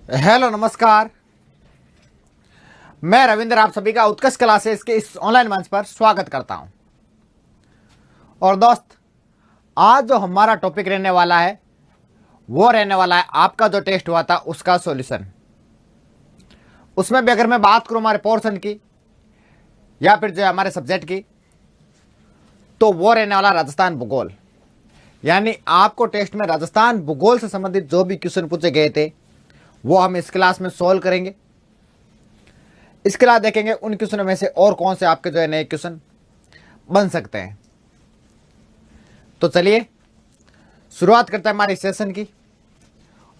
Hello नमस्कार। मैं रविंद्र आप सभी का उत्कर्ष क्लासेस के इस ऑनलाइन मंच पर स्वागत करता हूं। और दोस्त, आज जो हमारा टॉपिक रहने वाला है वो रहने वाला है आपका जो टेस्ट हुआ था उसका सॉल्यूशन। उसमें भी अगर मैं बात करूं हमारे पोर्शन की या फिर जो है हमारे सब्जेक्ट की, तो वो रहने वाला राजस्थान भूगोल। यानी आपको टेस्ट में राजस्थान भूगोल से संबंधित जो भी क्वेश्चन पूछे गए थे वो हम इस क्लास में सोल्व करेंगे। इसके अलावा देखेंगे उन क्वेश्चनों में से और कौन से आपके जो है नए क्वेश्चन बन सकते हैं। तो चलिए शुरुआत करते हैं हमारे सेशन की।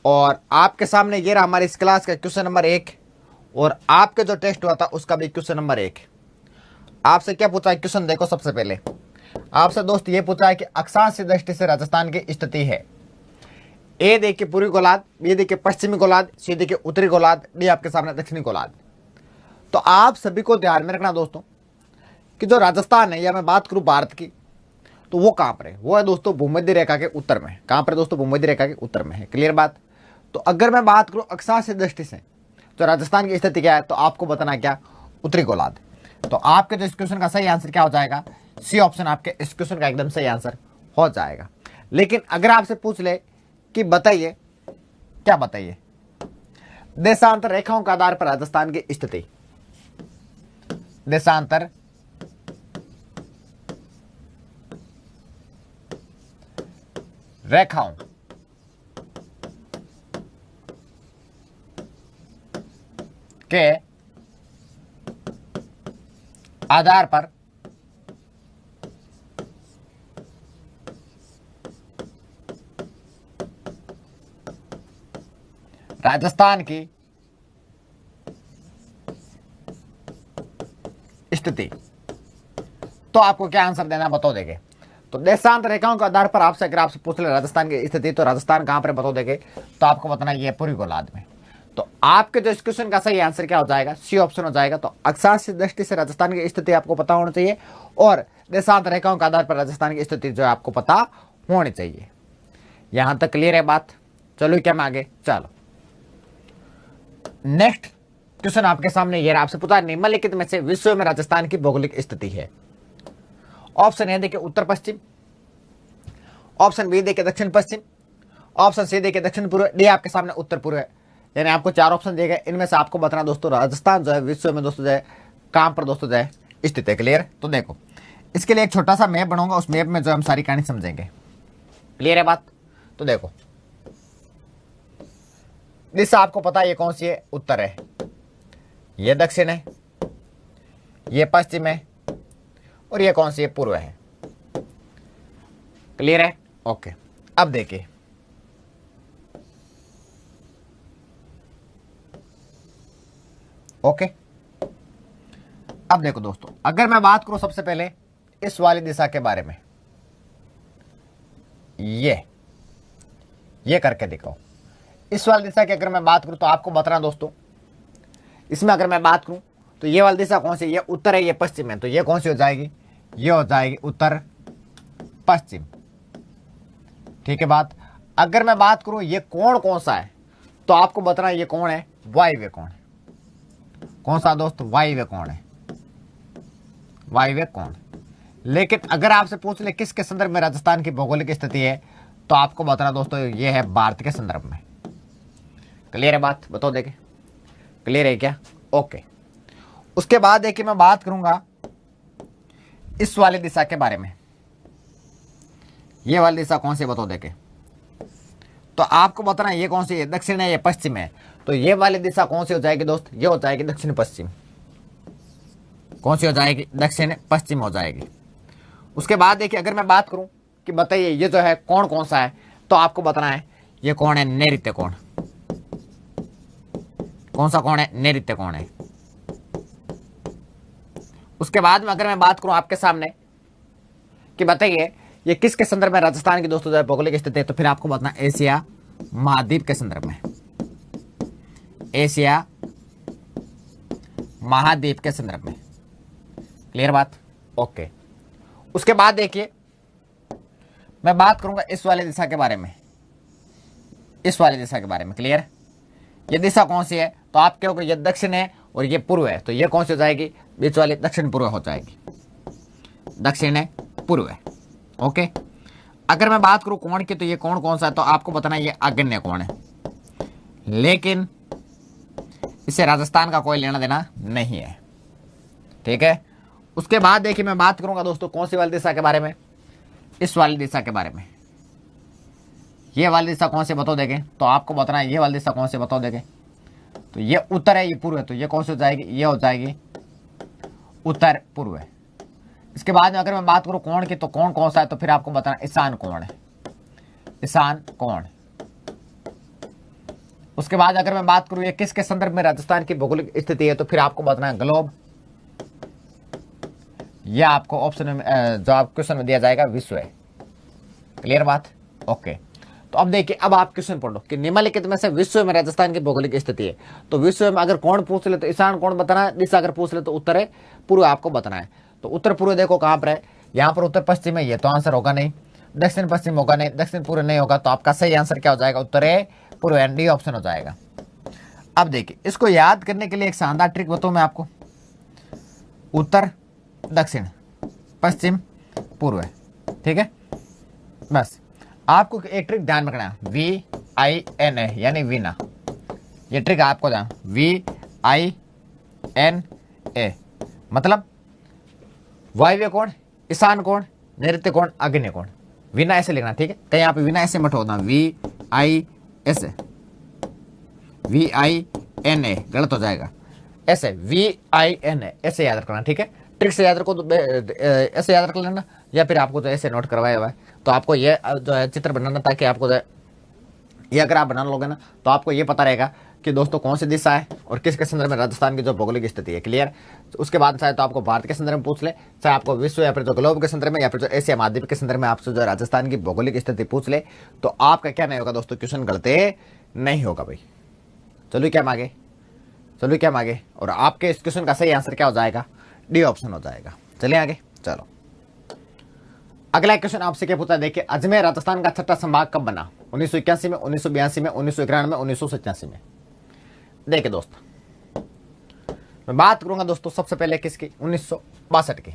और आपके सामने ये रहा हमारी इस क्लास का क्वेश्चन नंबर 1 और आपके जो टेस्ट हुआ था उसका भी क्वेश्चन नंबर 1। आपसे क्या पूछा है क्वेश्चन, देखो। सबसे पहले आपसे दोस्त ये पूछा है कि अक्षांश दृष्टि से राजस्थान की स्थिति है। ए देखिए पूर्वी गोलार्ध, बी देखिए पश्चिमी गोलार्ध, सी देखिए उत्तरी गोलार्ध, डी आपके सामने दक्षिणी गोलार्ध। तो आप सभी को ध्यान में रखना दोस्तों कि जो राजस्थान है, या मैं बात करूं भारत की, तो वो कहां पर है? वो है दोस्तों भूमध्य रेखा के उत्तर में। कहां पर दोस्तों? भूमध्य रेखा के उत्तर में है। क्लियर बात? तो अगर मैं बात करूं अक्षांश दृष्टि से तो राजस्थान की स्थिति क्या है, तो आपको बताना क्या? उत्तरी गोलार्ध। तो आपके जो इस क्वेश्चन का सही आंसर क्या हो जाएगा? सी ऑप्शन आपके इस क्वेश्चन का एकदम सही आंसर हो जाएगा। लेकिन अगर आपसे पूछ ले कि बताइए, क्या बताइए, देशांतर रेखाओं के आधार पर राजस्थान की स्थिति, देशांतर रेखाओं के आधार पर राजस्थान की स्थिति, तो आपको क्या आंसर देना बता देंगे। तो देशांतर रेखाओं के आधार पर आपसे अगर आपसे पूछ ले राजस्थान की स्थिति, तो राजस्थान कहां पर बता देंगे, तो आपको बताना ये पूर्वी गोलार्ध में। तो आपके जो इस क्वेश्चन का सही आंसर क्या हो जाएगा? सी ऑप्शन हो जाएगा। तो अक्षांश दृष्टि से राजस्थान की स्थिति आपको पता होनी चाहिए और देशांतर रेखाओं के आधार पर राजस्थान की स्थिति जो है आपको पता होनी चाहिए। यहां तक क्लियर है बात? चलो क्या मैं आगे चलो। नेक्स्ट क्वेश्चन आपके सामने ये आपसे पूछा निम्नलिखित में से विश्व में राजस्थान की भौगोलिक स्थिति है। ऑप्शन ए देखिए उत्तर पश्चिम, ऑप्शन बी देखिए दक्षिण पश्चिम, ऑप्शन सी देखिए दक्षिण पूर्व, डी आपके सामने उत्तर पूर्व है। यानी आपको 4 ऑप्शन दिए गए, इनमें से आपको बताना दोस्तों राजस्थान जो है विश्व में दोस्तों जो है कहां पर दोस्तों जो है स्थित है। क्लियर? तो देखो इसके लिए एक छोटा सा मैप बनाऊंगा, उस मैप में जो हम सारी कहानी समझेंगे। क्लियर है बात? तो देखो दिशा आपको पता है ये कौन सी है? उत्तर है, ये दक्षिण है, ये पश्चिम है और ये कौन सी है? पूर्व है। क्लियर है? ओके। अब देखिए ओके। अब देखो दोस्तों, अगर मैं बात करूं सबसे पहले इस वाली दिशा के बारे में, ये करके दिखाओ। इस वाली दिशा की अगर मैं बात करूं तो आपको बताना दोस्तों, इसमें अगर मैं बात करूं तो ये वाली दिशा कौन सी? ये उत्तर है, ये पश्चिम है। तो ये कौन सी हो जाएगी? ये हो जाएगी उत्तर पश्चिम। ठीक है बात? अगर मैं बात करूं ये कोण कौन सा है, तो आपको बताना ये कौन है? वायव्य कोण। कौन सा दोस्त? वायव्य कोण है, वायव्य कोण। लेकिन अगर आपसे पूछ ले किसके संदर्भ में राजस्थान की भौगोलिक स्थिति है, तो आपको बताना दोस्तों ये है भारत के संदर्भ में। क्लियर है बात? बताओ देखे क्लियर है क्या? ओके। उसके बाद देखिए मैं बात करूंगा इस वाली दिशा के बारे में। ये वाली दिशा कौन सी? बताओ देखे। तो आपको बताना ये कौन सी है? दक्षिण है, ये पश्चिम है। तो ये वाली दिशा कौन सी हो जाएगी दोस्त? ये हो जाएगी दक्षिण पश्चिम। कौन सी हो जाएगी? दक्षिण पश्चिम हो जाएगी। उसके बाद देखिए अगर मैं बात करूं कि बताइए ये जो है कोण कौन सा है, तो आपको बताना है ये कौन है? नैऋत्य कोण। कौन सा कोण है? नैऋत्य कोण है। उसके बाद में अगर मैं बात करूं आपके सामने कि बताइए ये किसके संदर्भ में राजस्थान की दोस्तों जो है भौगोलिक स्थिति है, तो फिर आपको बताना एशिया महाद्वीप के संदर्भ में, एशिया महाद्वीप के संदर्भ में। क्लियर बात? ओके। उसके बाद देखिए मैं बात करूंगा इस वाले दिशा के बारे में, इस वाली दिशा के बारे में। क्लियर? ये दिशा कौन सी है, तो आप कहोगे ये दक्षिण है और ये पूर्व है, तो ये कौन सी हो जाएगी, बीच वाली दक्षिण पूर्व हो जाएगी, दक्षिण है पूर्व है। ओके, अगर मैं बात करूं कोण की, तो ये कोण कौन सा है, तो आपको बताना ये आग्नेय कोण है, लेकिन इससे राजस्थान का कोई लेना देना नहीं है। ठीक है, उसके बाद देखिए मैं बात करूंगा दोस्तों कौन सी वाली दिशा के बारे में, इस वाली दिशा के बारे में। ये वाली दिशा कौन से बताओ देंगे, तो आपको बताना है ये वाली दिशा कौन से बताओ देंगे, तो ये उत्तर है, ये पूर्व है, तो ये कौन सी हो जाएगी, ये हो जाएगी उत्तर पूर्व है। इसके बाद में अगर मैं बात करूं कोण की, तो कोण कौन सा है, तो फिर आपको बताना ईशान कोण है, ईशान कोण। उसके बाद अगर मैं बात करूं ये किसके संदर्भ में राजस्थान की भौगोलिक स्थिति है, तो फिर आपको बताना है ग्लोब, यह आपको ऑप्शन में जो आप क्वेश्चन में दिया जाएगा विश्व है। क्लियर बात, ओके। तो अब देखिए, अब आप क्वेश्चन पढ़ लो कि निम्नलिखित में से विश्व में राजस्थान की भौगोलिक स्थिति है, तो विश्व में अगर कोण पूछ ले तो ईशान कोण बताना है, दिशा अगर पूछ ले तो उत्तर है पूर्व आपको बताना है। तो उत्तर पूर्व देखो कहां पर है, यहां पर उत्तर पश्चिम है, ये तो आंसर होगा नहीं, दक्षिण पश्चिम होगा नहीं, दक्षिण पूर्व नहीं होगा, तो आपका सही आंसर क्या हो जाएगा, उत्तर है पूर्व, डी ऑप्शन हो जाएगा। अब देखिए, इसको याद करने के लिए एक शानदार ट्रिक बताऊं मैं आपको, उत्तर दक्षिण पश्चिम पूर्व है, ठीक है। बस आपको एक ट्रिक ध्यान रखना है, VINA यानी वीना, ये ट्रिक आपको ध्यान, VINA मतलब वायव्य कोण, ईशान कोण, नैऋत्य कोण, आग्नेय कोण, वीना ऐसे लिखना, ठीक है। कहीं यहाँ पे वीना ऐसे मत होना, VINA गलत हो जाएगा, ऐसे VINA ऐसे याद रखना, ठीक है। ट्रिक से याद रखो तो ऐसे याद रख लेना, या फिर आपको तो ऐसे नोट करवाया हुआ है, तो आपको ये जो है चित्र बनाना, ताकि आपको ये अगर आप बना लोगे ना, तो आपको ये पता रहेगा कि दोस्तों कौन सी दिशा है और किसके संदर्भ में राजस्थान की जो भौगोलिक स्थिति है। क्लियर, तो उसके बाद चाहे तो आपको भारत के संदर्भ में पूछ ले, चाहे आपको विश्व या फिर जो ग्लोब के संदर्भ में, या फिर जो एशिया महाद्वीप के संदर्भ में आपसे जो राजस्थान की भौगोलिक स्थिति पूछ ले, तो आपका क्या नहीं होगा दोस्तों, क्वेश्चन गलत नहीं होगा भाई। चलो क्या मांगे, चलो क्या मांगे, और आपके इस क्वेश्चन का सही आंसर क्या हो जाएगा, डी ऑप्शन हो जाएगा। चलिए आगे, चलो अगला क्वेश्चन आपसे क्या पूछा है, देखिए अजमेर राजस्थान का छठा संभाग कब बना, 1981 में, 1982 में, 1991 में, 1987 में। देखिए दोस्त, मैं बात करूंगा दोस्तों सबसे पहले किसकी, 1962 की।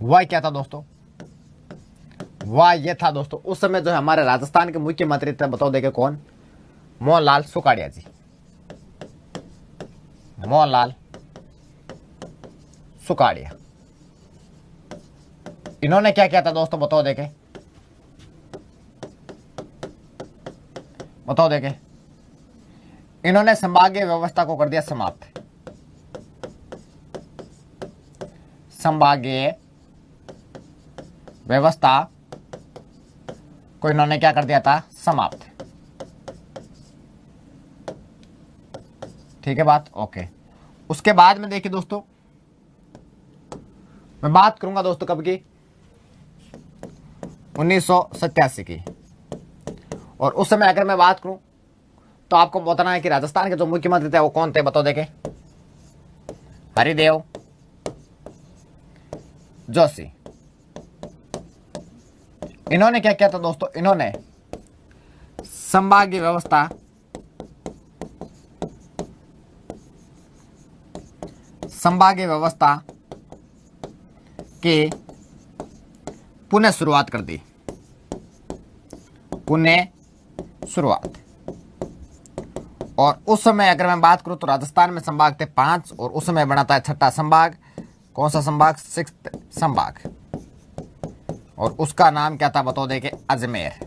वह क्या था दोस्तों, वह यह था दोस्तों, उस समय जो है हमारे राजस्थान के मुख्यमंत्री थे, बताओ देखे कौन, मोहनलाल सुखाड़िया जी, मोहनलाल सुखाड़िया। इन्होंने क्या किया था दोस्तों, बताओ देखे, बताओ देखे, इन्होंने संभागीय व्यवस्था को कर दिया समाप्त, संभागीय व्यवस्था को इन्होंने क्या कर दिया था, समाप्त। ठीक है बात, ओके। उसके बाद में देखिए दोस्तों, मैं बात करूंगा दोस्तों कब की, 1987 की। और उस समय अगर मैं बात करूं तो आपको बताना है कि राजस्थान के जो मुख्यमंत्री थे वो कौन थे, बताओ देखे, हरिदेव जोशी। इन्होंने क्या किया था दोस्तों, इन्होंने संभागीय व्यवस्था, संभागीय व्यवस्था की पुनः शुरुआत कर दी, पुनः शुरुआत। और उस समय अगर मैं बात करूं तो राजस्थान में संभाग थे 5, और उस समय बना था छठा संभाग, कौन सा संभाग, 6th संभाग, और उसका नाम क्या था, बताओ देखे, अजमेर।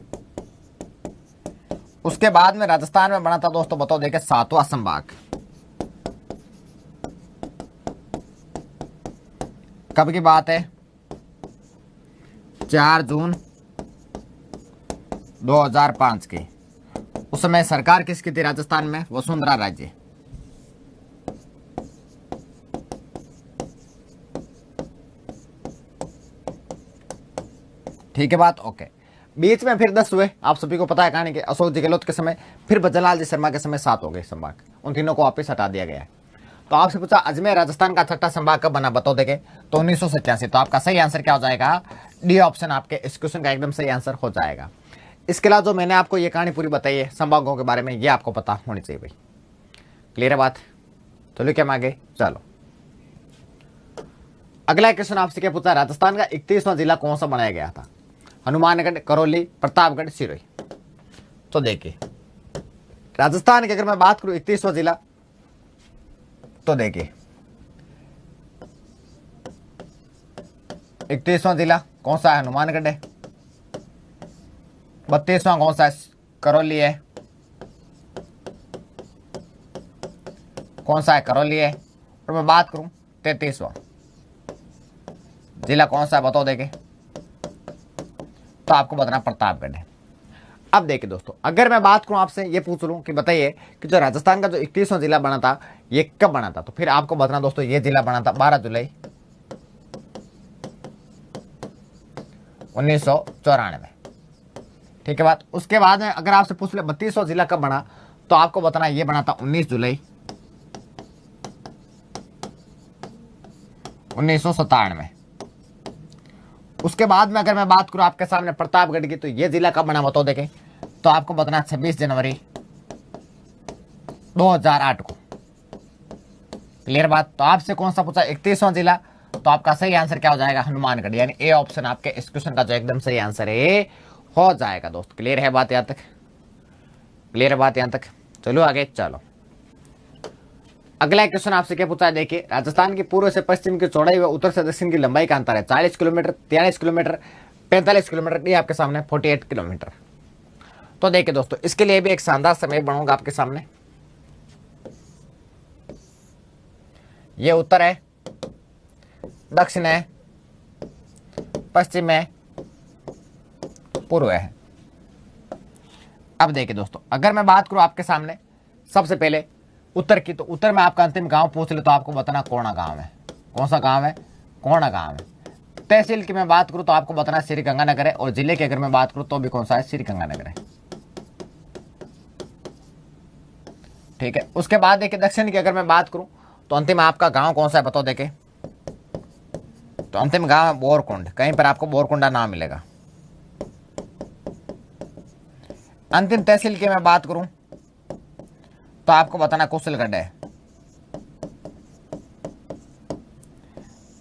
उसके बाद में राजस्थान में बना था दोस्तों, बताओ देखे, 7वां संभाग। कब की बात है, 4 जून 2005 की। उस समय सरकार किसकी थी राजस्थान में, वसुंधरा राजे। ठीक है बात, ओके। बीच में फिर 10 हुए, आप सभी को पता है कहानी के, अशोक जी गहलोत के समय, फिर भजनलाल जी शर्मा के समय 7 हो गए संभाग, उन तीनों को वापिस हटा दिया गया है। तो आपसे पूछा अजमेर राजस्थान का छठा संभाग कब बना, बताओ देखे, तो 1987। तो आपका सही आंसर क्या हो जाएगा, डी ऑप्शन आपके इस क्वेश्चन का एकदम सही आंसर हो जाएगा। इसके अलावा जो मैंने आपको ये कहानी पूरी बताई है संभागों के बारे में, ये आपको पता होनी चाहिए भाई। क्लियर है बात? चलो क्या आगे चलो। अगला क्वेश्चन आपसे क्या पूछा, राजस्थान का 31वां जिला कौन सा बनाया गया था? हनुमानगढ़, करौली, प्रतापगढ़, सिरोही। तो देखिए राजस्थान की अगर मैं बात करूं 31वां जिला, तो देखिए 31वां जिला कौन सा है? हनुमानगढ़ है। 32वां कौन सा है? करौली है। कौन सा है? करौली है। और मैं बात करूं 33वां जिला कौन सा है? बताओ देखे, तो आपको बताना प्रतापगढ़ है। अब देखिए दोस्तों, अगर मैं बात करूं आपसे ये पूछ लूं कि बताइए कि जो राजस्थान का जो 31वां जिला बना था ये कब बना था, तो फिर आपको बताना दोस्तों ये जिला बना था 12 जुलाई 1994। ठीक है बात। उसके बाद में अगर आपसे पूछ ले 32वां जिला कब बना, तो आपको बताना ये बना था 19 जुलाई 1997। उसके बाद में अगर मैं बात करूं आपके सामने प्रतापगढ़ की, तो ये जिला कब बना बताओ देखें, तो आपको बताना 26 जनवरी 2008 को। क्लियर बात? तो आपसे कौन सा पूछा? 31वां जिला, तो आपका सही आंसर क्या हो जाएगा? हनुमानगढ़, यानी ए ऑप्शन आपके इस क्वेश्चन का जो एकदम सही आंसर है हो जाएगा दोस्त। क्लियर है बात यहां तक? क्लियर है बात यहां तक? चलो आगे चलो। अगला क्वेश्चन आपसे क्या पूछा है, देखिए राजस्थान की पूर्व से पश्चिम की चौड़ाई व उत्तर से दक्षिण की लंबाई का अंतर है 40 किलोमीटर, 43 किलोमीटर, 45 किलोमीटर, ये आपके सामने 48 किलोमीटर। तो देखिए दोस्तों, इसके लिए भी एक शानदार समय बनाऊंगा आपके सामने। ये उत्तर है, दक्षिण है, पश्चिम है, पूर्व है। अब देखिए दोस्तों, अगर मैं बात करूं आपके सामने सबसे पहले उत्तर की, तो उत्तर में आपका अंतिम गांव पूछ ले तो आपको बताना कोणा गांव है। कौन सा गांव है? कोणा गांव है। तहसील की मैं बात करूं तो आपको बताना श्री गंगानगर है, और जिले की अगर मैं बात करूं तो भी कौन सा है? श्री गंगानगर है। ठीक है। उसके बाद देखिए दक्षिण की अगर मैं बात करूं तो अंतिम आपका गांव कौन सा है बताओ देखे, तो अंतिम गांव है बोरकुंड। कहीं पर आपको बोरकुंडा नाम मिलेगा। अंतिम तहसील की मैं बात करूं तो आपको बताना कुशलगढ़ है।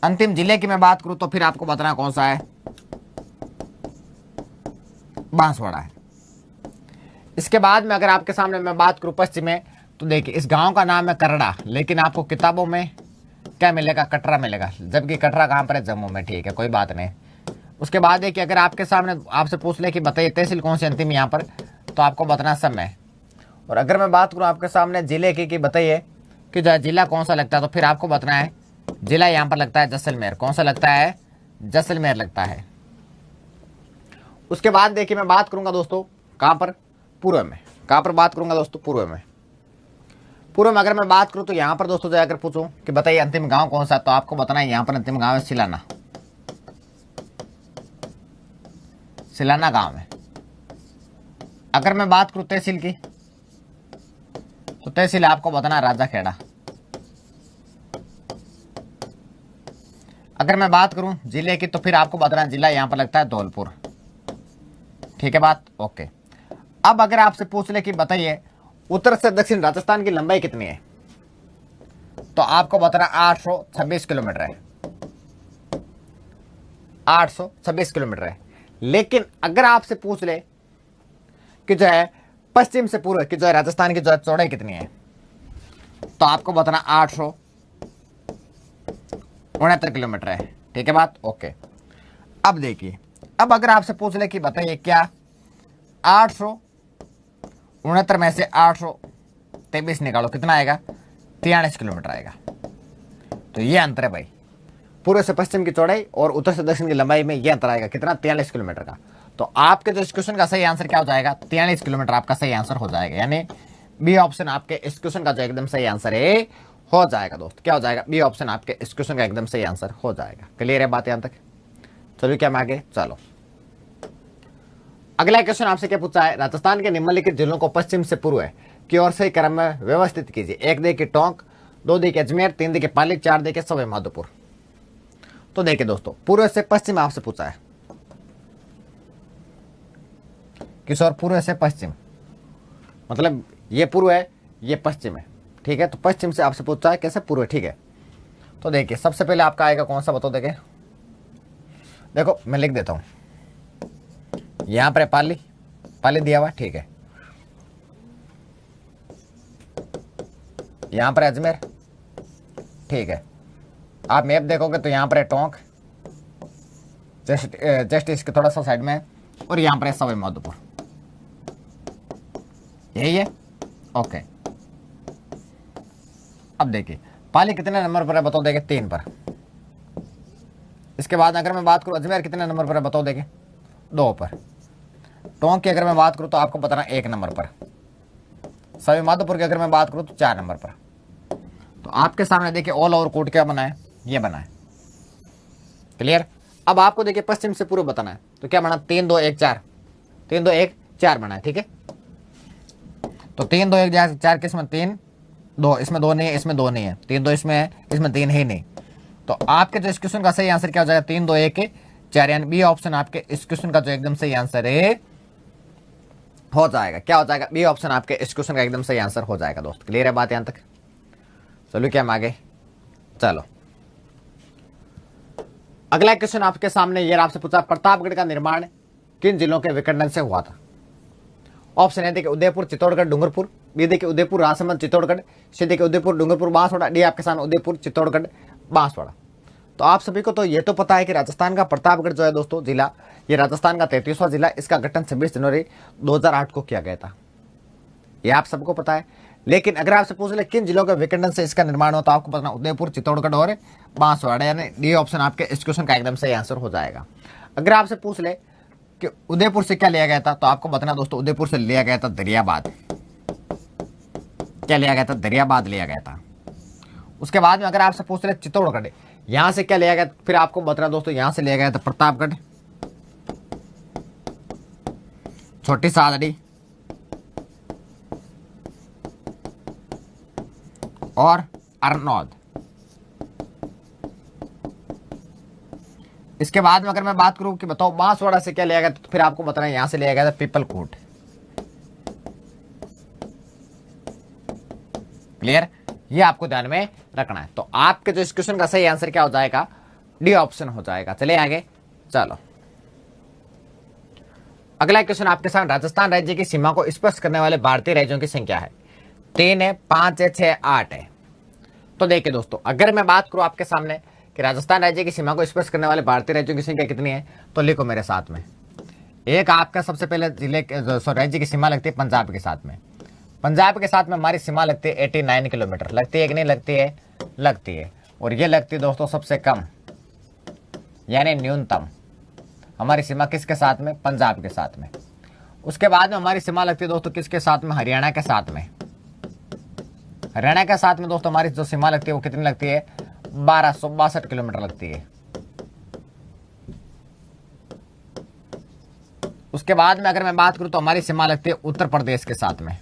अंतिम जिले की मैं बात करूं तो फिर आपको बताना कौन सा है? बांसवाड़ा है। इसके बाद में अगर आपके सामने मैं बात करूं पश्चिम में, तो देखिए इस गांव का नाम है करड़ा, लेकिन आपको किताबों में क्या मिलेगा? कटरा मिलेगा, जबकि कटरा कहां पर है? जम्मू में। ठीक है, कोई बात नहीं। उसके बाद देखिए अगर आपके सामने आपसे पूछ ले कि बताइए तहसील कौन सी अंतिम यहां पर, तो आपको बताना समय। और अगर मैं बात करूं आपके सामने जिले की कि बताइए कि जिला कौन सा लगता है, तो फिर आपको बताना है जिला यहां पर लगता है जैसलमेर। कौन सा लगता है? जैसलमेर लगता है। उसके बाद देखिए मैं बात करूंगा दोस्तों कहां पर? पूर्व में। कहां पर बात करूंगा दोस्तों? पूर्व में। पूर्व में अगर मैं बात करूं तो यहां पर दोस्तों जाकर पूछूं कि बताइए अंतिम गांव कौन सा, तो आपको बताना है यहां पर अंतिम गांव है सिलाना। सिलाना गांव है। अगर मैं बात करूं तहसील की, तो तहसील आपको बताना राजाखेड़ा। अगर मैं बात करूं जिले की, तो फिर आपको बताना जिला यहां पर लगता है धौलपुर। ठीक है बात? ओके। अब अगर आपसे पूछ ले कि बताइए उत्तर से दक्षिण राजस्थान की लंबाई कितनी है, तो आपको बताना 826 किलोमीटर है। 826 किलोमीटर है। लेकिन अगर आपसे पूछ ले कि जो है पश्चिम से पूर्व की जो है राजस्थान की जो है चौड़ाई कितनी है, तो आपको बताना 869 किलोमीटर है। ठीक है बात? ओके। अब देखिए, अब अगर आपसे पूछ ले कि बताइए क्या 869 में से 823 निकालो, कितना आएगा? 43 किलोमीटर आएगा। तो ये अंतर है भाई, पूर्व से पश्चिम की चौड़ाई और उत्तर से दक्षिण की लंबाई में ये अंतर आएगा कितना? 43 किलोमीटर का। तो आपके जो इस क्वेश्चन का सही आंसर क्या हो जाएगा? 43 किलोमीटर आपका सही आंसर हो जाएगा, यानी बी ऑप्शन आपके इस क्वेश्चन का जो एकदम सही आंसर है हो जाएगा दोस्त। क्या हो जाएगा? बी ऑप्शन आपके इस क्वेश्चन का एकदम सही आंसर हो जाएगा। क्लियर है बात यहां तक? चलो क्या मैं आगे चलो। अगला क्वेश्चन आपसे क्या पूछा है, राजस्थान के निम्नलिखित जिलों को पश्चिम से पूर्व की ओर सही क्रम में व्यवस्थित कीजिए। 1 देखिए टोंक, 2 देखिए अजमेर, 3 देखिए पाली, 4 देखिए सवाई माधोपुर। तो देखिए दोस्तों, पूर्व से पश्चिम आपसे पूछा है किस और? पूर्व से पश्चिम, मतलब ये पूर्व है, ये पश्चिम है, ठीक है। तो पश्चिम से आपसे पूछता है कैसे? पूर्व, ठीक है। तो देखिए सबसे पहले आपका आएगा कौन सा, बताओ। देखिए देखो मैं लिख देता हूँ, यहां पर पाली, पाली दिया हुआ, ठीक है। यहां पर अजमेर, ठीक है। आप मैप देखोगे तो यहां पर है टोंक, जस्ट इसके थोड़ा सा साइड में है, और यहां पर है सवाई माधोपुर, यही है, ओके। अब देखिए पाली कितने नंबर पर है, बताओ। देखिए 3 पर। इसके बाद अगर मैं बात करूं अजमेर कितने नंबर पर है, बताओ। देखिए 2 पर। टोंक की अगर मैं बात करूं तो आपको बताना 1 नंबर पर। सवाई माधोपुर की अगर मैं बात करूं तो 4 नंबर पर। तो आपके सामने देखिए ऑल ओवर कोड क्या बना है, ये बना है, क्लियर। अब आपको देखिए पश्चिम से पूर्व बताना है, तो क्या बना? 3 2 1 4, 3 2 1 4 बना है, ठीक है। तो 3 2 1 4 किसमें? 3 2, इसमें 2 नहीं है, इसमें 2 नहीं है, 3 2 इसमें है, इसमें 3 है नहीं। तो आपके जो इस क्वेश्चन का सही आंसर क्या हो जाएगा? 3 2 1 4, यानी बी ऑप्शन आपके इस क्वेश्चन का जो एकदम सही आंसर है हो जाएगा। क्या हो जाएगा? बी ऑप्शन आपके इस क्वेश्चन का एकदम सही आंसर हो जाएगा दोस्त। क्लियर है बात यहां तक? चलो क्या हम आगे चलो। अगला क्वेश्चन आपके सामने ये आपसे पूछा, प्रतापगढ़ का निर्माण किन जिलों के विखंडन से हुआ था? ऑप्शन है देखिए उदयपुर, चित्तौड़गढ़, डूंगरपुर। बी देखिए उदयपुर, राजसमंद, चित्तौड़गढ़। सी देखिए उदयपुर, डूंगरपुर, बांसवाड़ा। डी आपके सामने उदयपुर, चित्तौड़गढ़, बांसवाड़ा। तो आप सभी को तो ये तो पता है कि राजस्थान का प्रतापगढ़ जो है दोस्तों जिला, ये राजस्थान का 33वां जिला, इसका गठन 26 जनवरी 2008 को किया गया था, ये आप सबको पता है। लेकिन अगर आपसे पूछ ले किन जिलों के विखंडन से इसका निर्माण हो, तो आपको बताना उदयपुर, चित्तौड़गढ़ और बांसवाड़ा, यानी डी ऑप्शन आपके इस क्वेश्चन का एकदम सही आंसर हो जाएगा। अगर आपसे पूछ ले कि उदयपुर से क्या लिया गया था, तो आपको बताना दोस्तों उदयपुर से लिया गया था दरियाबाद। क्या लिया गया था? दरियाबाद लिया गया था। उसके बाद में अगर आपसे पूछ रहे चित्तौड़गढ़, यहां से क्या लिया गया, फिर आपको बताना दोस्तों यहां से लिया गया था प्रतापगढ़, छोटी सादड़ी और अरनौद। इसके बाद में अगर मैं बात करूं कि बताओ बांसवाड़ा से क्या लिया गया, तो फिर आपको बताना यहां से लिया गया था पीपलकोट। क्लियर? ये आपको ध्यान में रखना है। तो आपके जो इस क्वेश्चन का सही आंसर क्या हो जाएगा? डी ऑप्शन हो जाएगा। चलिए आगे चलो। अगला क्वेश्चन आपके सामने, राजस्थान राज्य की सीमा को स्पर्श करने वाले भारतीय राज्यों की संख्या है। 3 है, 5 है, 6, 8 है। तो देखिए दोस्तों अगर मैं बात करूं आपके सामने कि राजस्थान राज्य की सीमा को स्पर्श करने वाले भारतीय राज्यों की संख्या कितनी है, तो लिखो मेरे साथ में। एक आपका सबसे पहले जिले राज्य की सीमा लगती है पंजाब के साथ में। पंजाब के साथ में हमारी सीमा लगती है 89 किलोमीटर। लगती है कि नहीं लगती है? लगती है। और ये लगती है दोस्तों सबसे कम यानी न्यूनतम हमारी सीमा किसके साथ में? पंजाब के साथ में। उसके बाद में हमारी सीमा लगती है दोस्तों किसके साथ में? हरियाणा के साथ में। हरियाणा के साथ में दोस्तों हमारी जो सीमा लगती है वो कितनी लगती है? 1262 किलोमीटर लगती है। उसके बाद में अगर मैं बात करूं तो हमारी सीमा लगती है उत्तर प्रदेश के साथ में,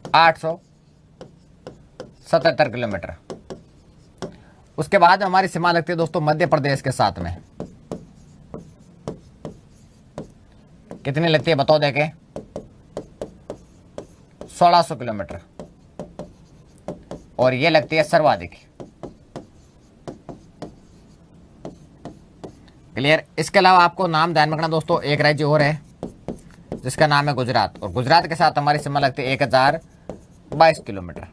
877 किलोमीटर। उसके बाद हमारी सीमा लगती है दोस्तों मध्य प्रदेश के साथ में, कितनी लगती है बताओ देखें? 1600 किलोमीटर। और ये लगती है सर्वाधिक। क्लियर? इसके अलावा आपको नाम ध्यान रखना दोस्तों, एक राज्य और है जिसका नाम है गुजरात, और गुजरात के साथ हमारी सीमा लगती है 1022 किलोमीटर।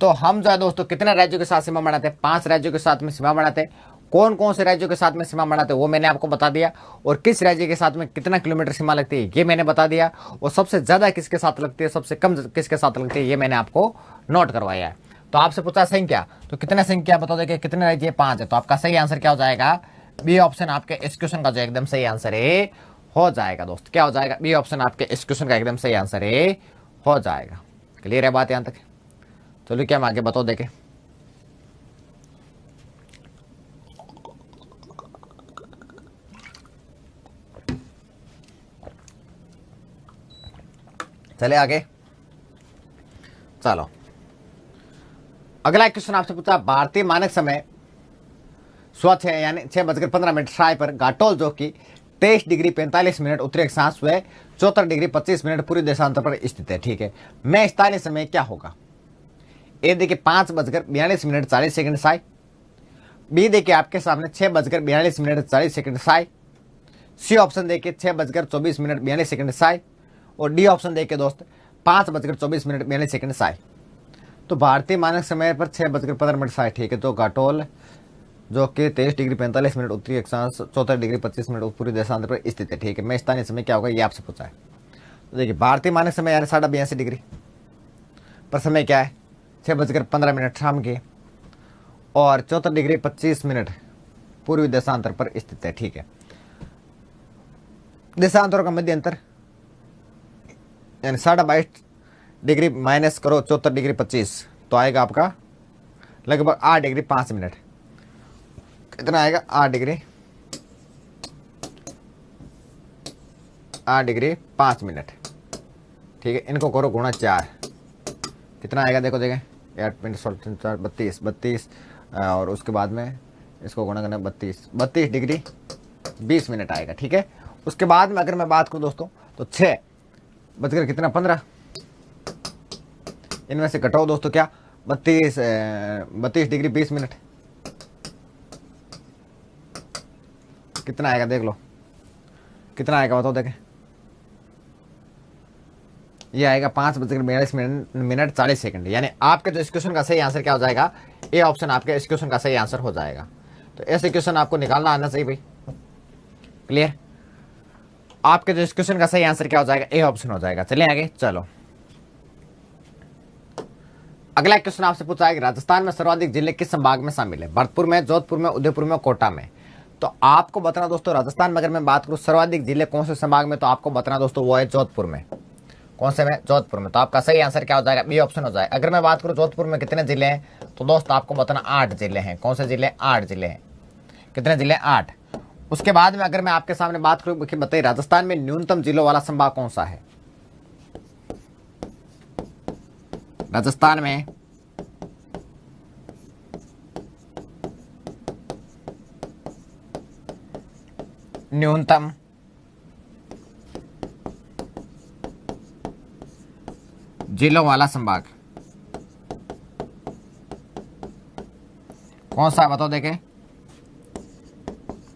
तो हम जो है दोस्तों कितने राज्यों के साथ सीमा बनाते हैं? 5 राज्यों के साथ में सीमा बनाते हैं। कौन कौन से राज्यों के साथ में सीमा बनाते हैं वो मैंने आपको बता दिया, और किस राज्य के साथ में कितना किलोमीटर सीमा लगती है ये मैंने बता दिया, और सबसे ज्यादा किसके साथ लगती है, सबसे कम किसके साथ लगती है ये मैंने आपको नोट करवाया है। तो आपसे पूछा संख्या, तो कितने संख्या बताओ देखिए? कितने राज्य? 5 है। तो आपका सही आंसर क्या हो जाएगा? बी ऑप्शन आपके इस क्वेश्चन का जो एकदम सही आंसर है हो जाएगा दोस्त। क्या हो जाएगा? बी ऑप्शन आपके इस क्वेश्चन का एकदम सही आंसर है हो जाएगा। क्लियर है बात यहां तक? चलो क्या हम आगे बताओ देखें। चले आगे चलो। अगला क्वेश्चन आपसे पूछा, भारतीय मानक समय स्वच्छ है यानी 6:15 साय पर घाटोल जो कि 23 डिग्री 45 मिनट उत्तरी अक्षांश व 74 डिग्री 25 मिनट पूर्वी देशांतर पर स्थित है। ठीक है, मैं स्थानीय समय क्या होगा? ए देखिए 5:42 40 सेकंड साय, बी देखिए आपके सामने 6:42 40 सेकंड साय, सी ऑप्शन देखिए 6:24 42 सेकंड साय, और डी ऑप्शन देखिए दोस्त 5:24 42 सेकंड साय। तो भारतीय मानक समय पर 6:15 साय। ठीक है, तो घाटोल जो कि 23 डिग्री 45 मिनट उत्तरी अक्षांश 74 डिग्री 25 मिनट पूर्वी देशांतर पर स्थित है। ठीक है, मैं स्थानीय समय क्या होगा ये आपसे पूछा है। तो देखिए भारतीय मानक समय यानी 82.5 डिग्री पर समय क्या है 6:15 शाम के, और 74 डिग्री 25 मिनट पूर्वी देशांतर पर स्थित है। ठीक है, देशांतरों का मध्य अंतर यानी 22.5 डिग्री माइनस करो 74 डिग्री 25 तो आएगा आपका लगभग 8 डिग्री 5 मिनट। कितना आएगा? 8 डिग्री 5 मिनट। ठीक है, इनको करो गुणा 4, कितना आएगा? देखो देखें 8 मिनट 16 32 और उसके बाद में इसको गुणा करना 32 डिग्री 20 मिनट आएगा। ठीक है, उसके बाद में अगर मैं बात करूं दोस्तों तो 6 बजकर कितना 15, इनमें से घटाओ दोस्तों क्या 32 डिग्री 20 मिनट, कितना आएगा देख लो, कितना आएगा बताओ देखें। ये आएगा 5:42 40 सेकंड। यानी आपके जो इस क्वेश्चन का सही आंसर क्या हो जाएगा? ए ऑप्शन आपके इस क्वेश्चन का सही आंसर हो जाएगा। तो ऐसे क्वेश्चन आपको निकालना आना चाहिए भाई। क्लियर? आपके जो इस क्वेश्चन का सही आंसर क्या हो जाएगा? ए ऑप्शन हो जाएगा। चलिए आगे चलो। अगला क्वेश्चन आपसे पूछा है कि राजस्थान में सर्वाधिक जिले किस संभाग में शामिल है? भरतपुर में, जोधपुर में, उदयपुर में, कोटा में। तो आपको बताना दोस्तों राजस्थान में अगर मैं बात करूं सर्वाधिक जिले कौन से संभाग में, तो आपको बताना दोस्तों वो है जोधपुर में। कौन से में? जोधपुर में। तो आपका सही आंसर क्या हो जाएगा? बी ऑप्शन हो जाएगा। अगर मैं बात करूं जोधपुर में कितने जिले हैं तो दोस्त आपको बताना 8 जिले हैं। कौन से जिले? 8 जिले हैं। कितने जिले? 8। उसके बाद में अगर मैं आपके सामने बात करूं कि बताइए राजस्थान में न्यूनतम जिलों वाला संभाग कौन सा है? राजस्थान में न्यूनतम जिलों वाला संभाग कौन सा है बताओ देखें।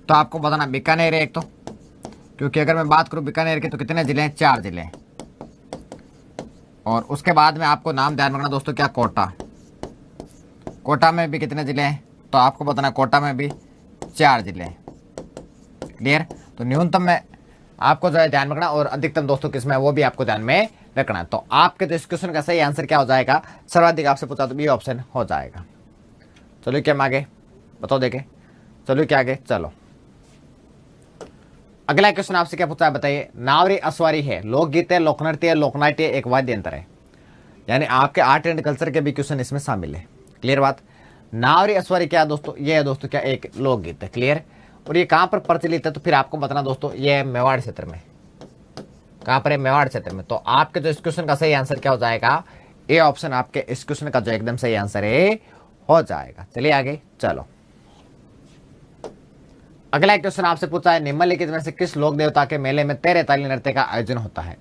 तो आपको बताना बीकानेर है एक तो, क्योंकि अगर मैं बात करूं बीकानेर के तो कितने जिले हैं? 4 जिले हैं। और उसके बाद में आपको नाम ध्यान रखना दोस्तों क्या? कोटा। कोटा में भी कितने जिले हैं? तो आपको बताना कोटा में भी 4 जिले हैं। क्लियर? तो न्यूनतम में आपको जो है ध्यान रखना, और अधिकतम दोस्तों किसमें वो भी आपको ध्यान में रखना। तो आपके जो इस क्वेश्चन का सही आंसर क्या हो जाएगा? सर्वाधिक आपसे पूछा तो बी ऑप्शन हो जाएगा। चलो क्या आगे बताओ देखे। चलो क्या आगे चलो। अगला क्वेश्चन आपसे क्या पूछा है बताइए। नावरी अस्वारी है, लोकगीत है, लोकनृत्य है, लोकनाट्य एक वाद्य यंत्र है। यानी आपके आर्ट एंड कल्चर के भी क्वेश्चन इसमें शामिल है। क्लियर बात? नावरी अस्वारी क्या है दोस्तों? ये है दोस्तों क्या? एक लोकगीत है। क्लियर? और ये कहां पर प्रचलित है तो फिर आपको बताना दोस्तों ये है मेवाड़ क्षेत्र में। कहां पर है? मेवाड़ क्षेत्र में। तो आपके जो इस क्वेश्चन का सही आंसर क्या हो जाएगा? ए ऑप्शन आपके इस क्वेश्चन का जो एकदम सही आंसर है हो जाएगा। चलिए आगे चलो। अगला क्वेश्चन आपसे पूछा है निम्नलिखित में से किस लोक देवता के मेले में तेरे ताली नृत्य का आयोजन होता है?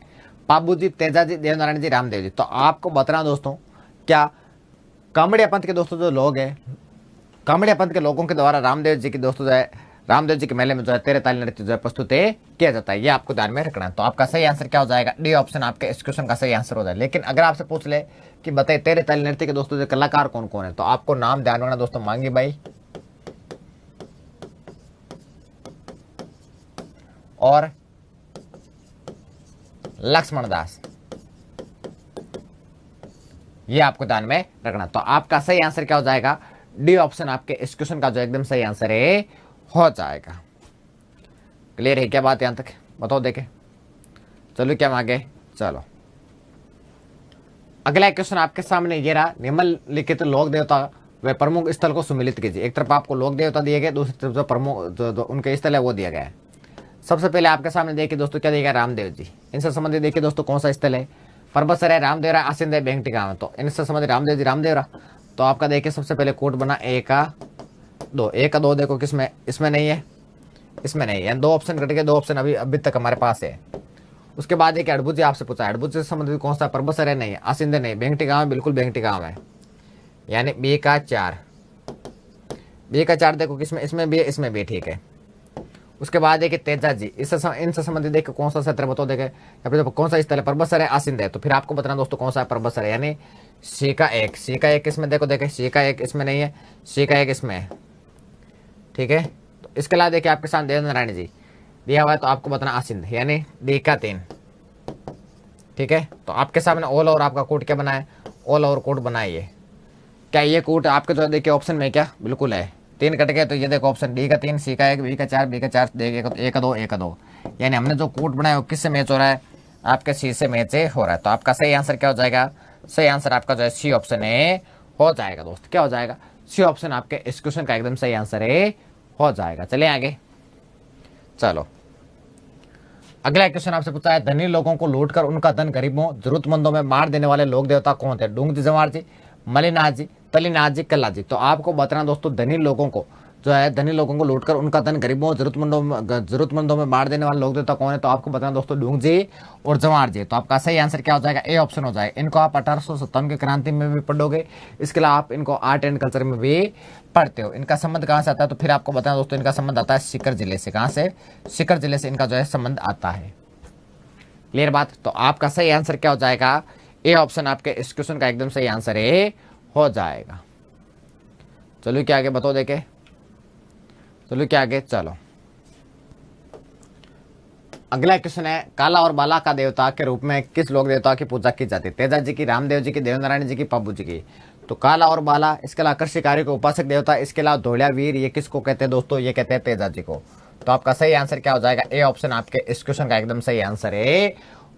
पाबूजी, तेजाजी, देवनारायण जी, रामदेव जी। तो आपको बताना दोस्तों क्या कामड़िया पंथ के दोस्तों जो लोग हैं, कामड़िया पंथ के लोगों के द्वारा रामदेव जी की दोस्तों जो है रामदेव जी के मेले में जो है तेरे ताली नृत्य जो है प्रस्तुत किया जाता है। ये आपको ध्यान में रखना है। तो आपका सही आंसर क्या हो जाएगा? डी ऑप्शन आपके इस क्वेश्चन का सही आंसर हो जाएगा। लेकिन अगर आपसे पूछ ले कि बताइए तेरे ताली नृत्य के दोस्तों जो कलाकार कौन कौन है, तो आपको नाम ध्यान रखना दोस्तों मांगी बाई और लक्ष्मण दास, ये आपको ध्यान में रखना। तो आपका सही आंसर क्या हो जाएगा? डी ऑप्शन आपके इस क्वेश्चन का जो एकदम सही आंसर है हो जाएगा। क्लियर है क्या बात यहां तक? बताओ देखे। चलो क्या आगे चलो। अगला क्वेश्चन आपके सामने ये रहा। निम्नलिखित लोक देवता व प्रमुख स्थल को सुमिलित कीजिए। एक तरफ आपको लोक देवता दिए गए, दूसरी तरफ जो प्रमुख जो उनके स्थल है वो दिया गया है। सबसे पहले आपके सामने देखिए दोस्तों क्या दिया गया? रामदेव जी। इनसे संबंधित देखिए दोस्तों कौन सा स्थल है? परबतसर है, रामदेवरा, आसिंद है, बेंगटी गांव है। तो इनसे संबंधित रामदेव जी रामदेवरा। तो आपका देखिए सबसे पहले कोट बना ए का 2, 1 का 2 देखो किसमें, इसमें नहीं है, इसमें नहीं है, 2 ऑप्शन कट गए, 2 ऑप्शन अभी तक हमारे पास है। उसके बाद एक अड़बुजी आपसे पूछा, अड़बुजी से संबंधित कौन सा परबसर है, नहीं है, आसिंदे नहीं, बेंगटी गांव है, बिल्कुल बेंगटी गांव है, यानी बी का 4, बी का 4 देखो किसमें, इसमें भी है, इसमें भी, ठीक है। उसके बाद देखिए तेजा जी, इनसे संबंधित देखिए कौन सा क्षेत्र बताओ, देखे या फिर कौन सा स्थल है, परबसर है, आसिंद है, तो फिर आपको बताना दोस्तों कौन सा परबसर है, यानी सी का 1, सी का 1 इसमें देखो, देखे सी का 1 इसमें नहीं है, सी का 1 इसमें है, ठीक है। तो इसके अलावा देखिए आपके साथ देव नारायण जी दिया हुआ है, तो आपको बताना आसिंद, यानी डी का 3, ठीक है। तो आपके सामने ऑल ओवर आपका कोड क्या बना है, ऑल ओवर कोड बनाइए। क्या ये कोड आपके जो देखिए ऑप्शन में क्या बिल्कुल है, 3 कट गए, तो ये देखो ऑप्शन डी का 3, सी का 1, बी का 4, बी का 4, देखिए 1 का 2, 1 का 2, यानी हमने जो कोड बनाया वो किससे मैच हो रहा है, आपके सी से मैच हो रहा है। तो आपका सही आंसर क्या हो जाएगा, सही आंसर आपका जो है सी ऑप्शन है हो जाएगा दोस्त, क्या हो जाएगा, सी ऑप्शन आपके इस क्वेश्चन का एकदम सही आंसर है हो जाएगा। चलिए आगे, चलो अगला क्वेश्चन आपसे पूछा है, धनी लोगों को लूट कर उनका धन गरीबों जरूरतमंदों में बांट देने वाले लोक देवता कौन थे, डूंग जी, जवार जी, मलिनाथ जी, तलीनाथ जी, कल्ला जी। तो आपको बताना दोस्तों, धनी लोगों को जो है, धनी लोगों को लूटकर उनका धन गरीबों जरूरतमंदों में बांट देने वाले लोक देवता कौन है, तो आपको बताना दोस्तों डूंग जी और जवार जी। तो आपका सही आंसर क्या हो जाएगा, ए ऑप्शन हो जाएगा। इनको आप 1857 की क्रांति में भी पढ़ोगे, इसके अलावा आप इनको आर्ट एंड कल्चर में भी पढ़ते हो। इनका संबंध कहाँ से आता है, तो फिर आपको बताना दोस्तों, इनका संबंध आता है सीकर जिले से। कहाँ से, सीकर जिले से इनका जो है संबंध आता है। क्लियर बात। तो आपका सही आंसर क्या हो जाएगा, ए ऑप्शन आपके इस क्वेश्चन का एकदम सही आंसर है हो जाएगा। चलो क्या आगे बताओ, देखे चलो क्या आगे, चलो अगला क्वेश्चन है, काला और बाला का देवता के रूप में किस लोक देवता की पूजा की जाती है, तेजा जी की, रामदेव जी की, देवनारायण जी की, पाबू जी की। तो काला और बाला, इसके अलावा कृषिकारी को उपासक देवता, इसके अलावा धोलिया वीर, ये किसको कहते हैं दोस्तों, ये कहते हैं तेजा जी को। तो आपका सही आंसर क्या हो जाएगा, ए ऑप्शन आपके इस क्वेश्चन का एकदम सही आंसर है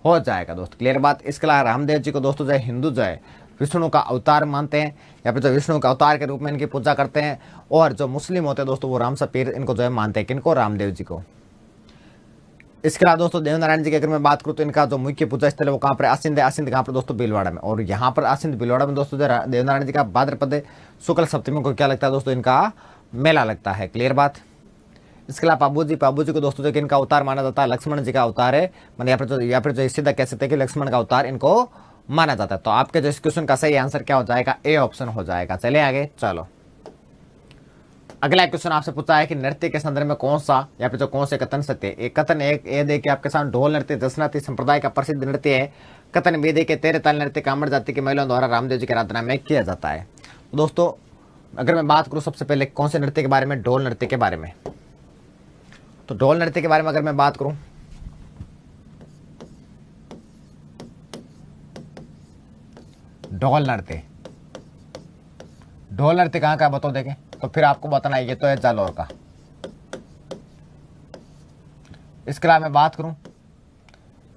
हो जाएगा दोस्त। क्लियर बात। इसके अलावा रामदेव जी को दोस्तों जो है हिंदू जो है विष्णु का अवतार मानते हैं, या फिर जो विष्णु का अवतार के रूप में इनकी पूजा करते हैं, और जो मुस्लिम होते हैं दोस्तों वो राम सपीर इनको जो है मानते हैं, किनको, रामदेव जी को। इसके अलावा दोस्तों देवनारायण जी की अगर मैं बात करूं तो इनका जो मुख्य पूजा स्थल है वो कहाँ पर, आसिंद है, आसिंद कहाँ पर दोस्तों, भीलवाड़ा में। और यहाँ पर आसिंद भीलवाड़ा में दोस्तों देवनारायण जी का भाद्रपद शुक्ल सप्तमी को क्या लगता है दोस्तों, इनका मेला लगता है। क्लियर बात। इसके अलावा पाबू जी को दोस्तों जो कि इनका अवतार माना जाता है, लक्ष्मण जी का अवतार है, मैंने या फिर जो सीधा कह सकते हैं कि लक्ष्मण का अवतार इनको माना जाता है। तो आपके जो इस क्वेश्चन का सही आंसर क्या हो जाएगा, ए ऑप्शन हो जाएगा। चले आगे, चलो अगला क्वेश्चन आपसे पूछा है कि नृत्य के संदर्भ में कौन सा या फिर जो कौन से कथन सत्य है। एक कथन एक ये देखिए आपके सामने, ढोल नृत्य दशनाथी संप्रदाय का प्रसिद्ध नृत्य है। कथन बी देखिए, तेरे ताल नृत्य कामड़ जाति की महिलाओं द्वारा रामदेव जी की आराधना में किया जाता है। तो दोस्तों अगर मैं बात करूं सबसे पहले कौन से नृत्य के बारे में, ढोल नृत्य के बारे में। तो ढोल नृत्य के बारे में अगर मैं बात करूं, ढोल नृत्य, ढोल नृत्य कहाँ का बताओ देखें, तो फिर आपको बताना है ये तो है जालौर का। इसके अलावा मैं बात करूं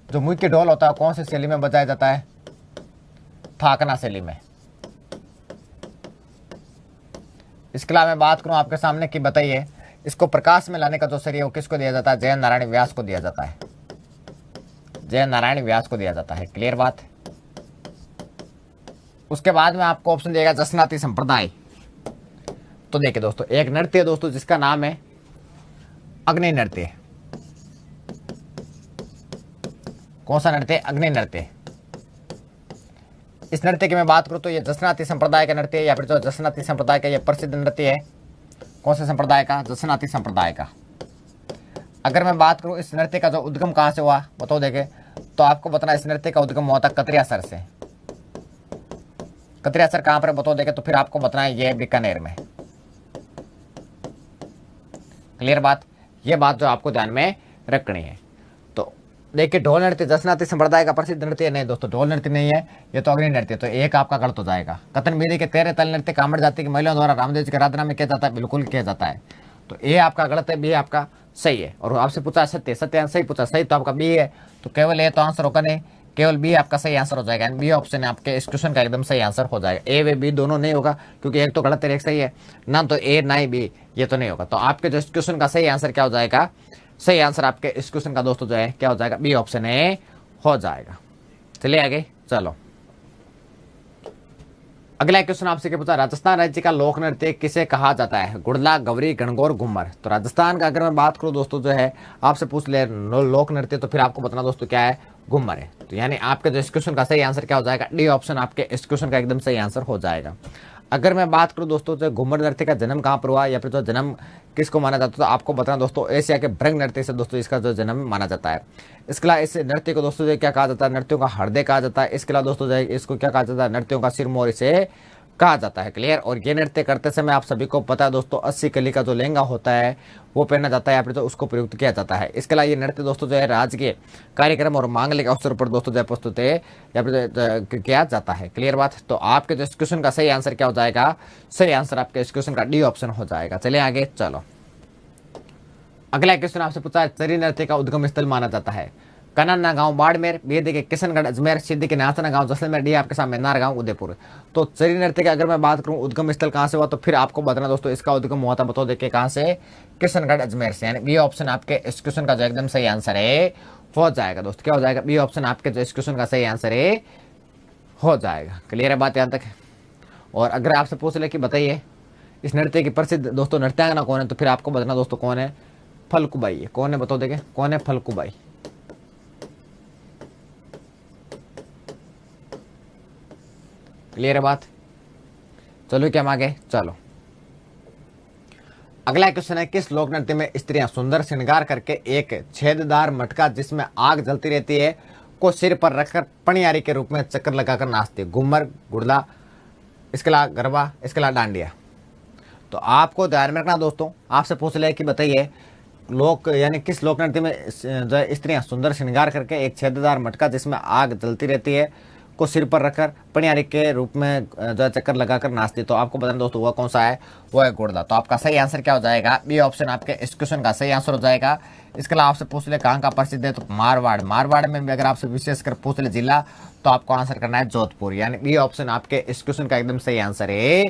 जो मुख्य ढोल होता है कौन सी शैली में बजाया जाता है, थाकना शैली में। इसके अलावा मैं बात करूं आपके सामने कि बताइए इसको प्रकाश में लाने का जो श्रेय वो किसको दिया जाता है, जय नारायण व्यास को दिया जाता है, जय नारायण व्यास को दिया जाता है। क्लियर बात। उसके बाद में आपको ऑप्शन देगा जसनाती संप्रदाय। तो देखिए दोस्तों एक नृत्य है दोस्तों जिसका नाम है अग्नि नृत्य। कौन सा नृत्य, अग्नि नृत्य। इस नृत्य की मैं बात करूं तो ये जसनाती संप्रदाय का नृत्य है, या फिर जो जसनाती संप्रदाय का ये प्रसिद्ध नृत्य है। कौन से संप्रदाय का, जसनाती संप्रदाय का। अगर मैं बात करूं इस नृत्य का जो उद्गम कहां से हुआ बताओ देखे, तो आपको बताना इस नृत्य का उद्गम हुआ था कतरियासर से। कतरियासर कहां पर बताओ देखे, तो फिर आपको बताना है ये बीकानेर में। क्लियर बात। ये बात जो आपको ध्यान में रखनी है। तो देखिए ढोल नृत्य जसनाती संप्रदाय का प्रसिद्ध नृत्य नहीं दोस्तों, ढोल नृत्य नहीं है, ये तो अग्नि नृत्य। तो एक आपका गलत हो जाएगा। कथन बीदी के तेरे तल नृत्य कामड़ जाति की महिलाओं द्वारा रामदेव जी की आराधना में किया जाता है, बिल्कुल किया जाता है। तो ए आपका गलत है, बी आपका सही है। और आपसे पूछा सत्य, सत्य सही पूछा, सही तो आपका बी है। तो केवल ए तो आंसर होगा नहीं, केवल बी आपका सही आंसर हो जाएगा। बी ऑप्शन आपके इस क्वेश्चन का एकदम सही आंसर हो जाएगा। ए व बी दोनों नहीं होगा क्योंकि एक तो गलत है एक सही है ना, तो ए ना ही बी, ये तो नहीं होगा। तो आपके जो इस क्वेश्चन का सही आंसर क्या हो जाएगा, सही आंसर आपके इस क्वेश्चन का दोस्तों जो है क्या हो जाएगा, बी ऑप्शन ए हो जाएगा। चलिए आगे, चलो अगला क्वेश्चन आपसे क्या पूछा, राजस्थान राज्य का लोक नृत्य किसे कहा जाता है? गुड़ला, गवरी, गणगौर, घूमर। तो राजस्थान का अगर मैं बात करूं दोस्तों जो है आपसे पूछ ले लोक नृत्य, तो फिर आपको बताना दोस्तों क्या है, घूमर है। तो यानी आपके जो इस क्वेश्चन का सही आंसर क्या हो जाएगा, डी ऑप्शन आपके इस क्वेश्चन का एकदम सही आंसर हो जाएगा। अगर मैं बात करूं दोस्तों जो घूमर नृत्य का जन्म कहां पर हुआ या फिर जो जन्म किसको माना जाता है, तो आपको बताना दोस्तों एशिया के भ्रंग नृत्य से दोस्तों इसका जो जन्म माना जाता है। इसके अलावा इस नृत्य को दोस्तों जो क्या कहा जाता है, नृत्यों का हृदय कहा जाता है। इसके अलावा दोस्तों जो इसको क्या कहा जाता है, नृत्यों का सिरमौर इसे कहा जाता है। क्लियर। और ये नृत्य करते समय आप सभी को पता है दोस्तों 80 कली का जो लहंगा होता है वो पहना जाता है या फिर तो उसको प्रयुक्त किया जाता है। इसके अलावा ये नृत्य दोस्तों जो है राजकीय कार्यक्रम और मांगलिक अवसर पर दोस्तों जो प्रस्तुत है या फिर किया जाता है। क्लियर बात। तो आपके जो इस क्वेश्चन का सही आंसर क्या हो जाएगा, सही आंसर आपके इस क्वेश्चन का डी ऑप्शन हो जाएगा। चलिए आगे चलो। अगला क्वेश्चन आपसे पूछा है, चरी नृत्य का उद्गम स्थल माना जाता है? कनन्ना गांव बाड़मेर, बेदी के किशनगढ़ अजमेर, सिद्धि के नाथना गांव जैसलमेर, डी आपके सामने नारगांव उदयपुर। तो चरी नृत्य की अगर मैं बात करूं उद्गम स्थल कहां से हुआ, तो फिर आपको बताना दोस्तों इसका उद्गम हुआ था, बताओ देखिए कहां से, किशनगढ़ अजमेर से। यानी बी ऑप्शन आपके इस क्वेश्चन का जो एकदम सही आंसर है हो जाएगा दोस्तों। क्या हो जाएगा, बी ऑप्शन आपके जो इस क्वेश्चन का सही आंसर है हो जाएगा। क्लियर है बात यहां तक? और अगर आपसे पूछ ले कि बताइए इस नृत्य की प्रसिद्ध दोस्तों नृत्यांगना कौन है, तो फिर आपको बताना दोस्तों कौन है, फलकुबाई है। कौन है बताओ देखे, कौन है, फलकुबाई। क्लियर है बात? चलो क्या हम आगे चलो। अगला क्वेश्चन है, किस लोक नृत्य में स्त्रियां सुंदर श्रृंगार करके एक छेददार मटका जिसमें आग जलती रहती है को सिर पर रखकर पणियारी के रूप में चक्कर लगाकर नाचती है? घूमर, गुड़ला, इसके अलावा गरबा, इसके अलावा डांडिया। तो आपको ध्यान में रखना दोस्तों, आपसे पूछ ले कि बताइए लोक यानी किस लोक नृत्य में जो है स्त्रियां सुंदर श्रृंगार करके एक छेददार मटका जिसमें आग जलती रहती है को सिर पर रखकर पणियारी के रूप में जो चक्कर लगाकर नाचती। तो आपको बताना दोस्तों वह कौन सा है, वो है गुड़दा। तो आपका सही आंसर क्या हो जाएगा, बी ऑप्शन आपके इस क्वेश्चन का सही आंसर हो जाएगा। इसके अलावा आपसे पूछ ले कहाँ का प्रसिद्ध है, तो मारवाड़। मारवाड़ में भी अगर आपसे विशेषकर पूछ ले जिला, तो आपको आंसर करना है जोधपुर। यानी बी ऑप्शन आपके इस क्वेश्चन का एकदम सही आंसर है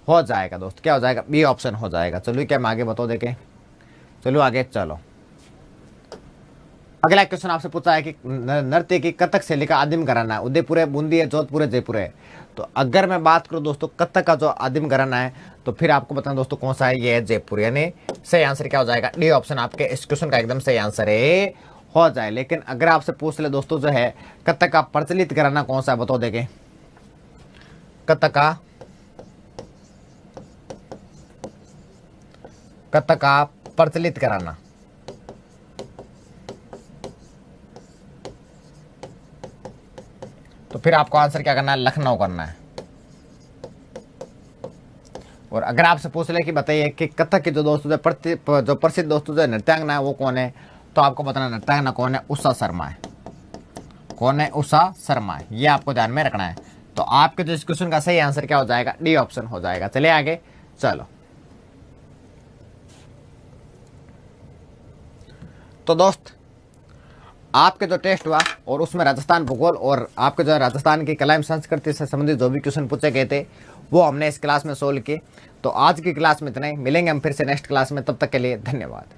हो जाएगा दोस्त। क्या हो जाएगा, बी ऑप्शन हो जाएगा। चलो क्या हम आगे बताओ देखें, चलो आगे चलो। अगला क्वेश्चन आपसे पूछा है कि नृत्य की कथक शैली का आदिम घराना है? उदयपुर है, बूंदी है, जोधपुर है, जयपुर है। तो अगर मैं बात करूं दोस्तों कथक का जो आदिम घराना है, तो फिर आपको बताना दोस्तों कौन सा है, ये है जयपुर। यानी सही आंसर क्या हो जाएगा, डी ऑप्शन आपके इस क्वेश्चन का एकदम सही आंसर है हो जाए। लेकिन अगर आपसे पूछ ले दोस्तों जो है कथक का प्रचलित घराना कौन सा है, बताओ देखें, कथक का प्रचलित घराना। तो फिर आपको आंसर क्या करना है, लखनऊ करना है। और अगर आपसे पूछ ले कि बताइए कि कथक के जो दोस्तों जो प्रसिद्ध दोस्तों जो नृत्यांगना है वो कौन है, तो आपको बताना नृत्यांगना कौन है, उषा शर्मा है। कौन है, उषा शर्मा है। ये आपको ध्यान में रखना है। तो आपके जो इस क्वेश्चन का सही आंसर क्या हो जाएगा, डी ऑप्शन हो जाएगा। चलिए आगे चलो। तो दोस्त आपके जो टेस्ट हुआ और उसमें राजस्थान भूगोल और आपके जो राजस्थान की कला एवं संस्कृति से संबंधित जो भी क्वेश्चन पूछे गए थे वो हमने इस क्लास में सोल्व किए। तो आज की क्लास में इतना ही, मिलेंगे हम फिर से नेक्स्ट क्लास में। तब तक के लिए धन्यवाद।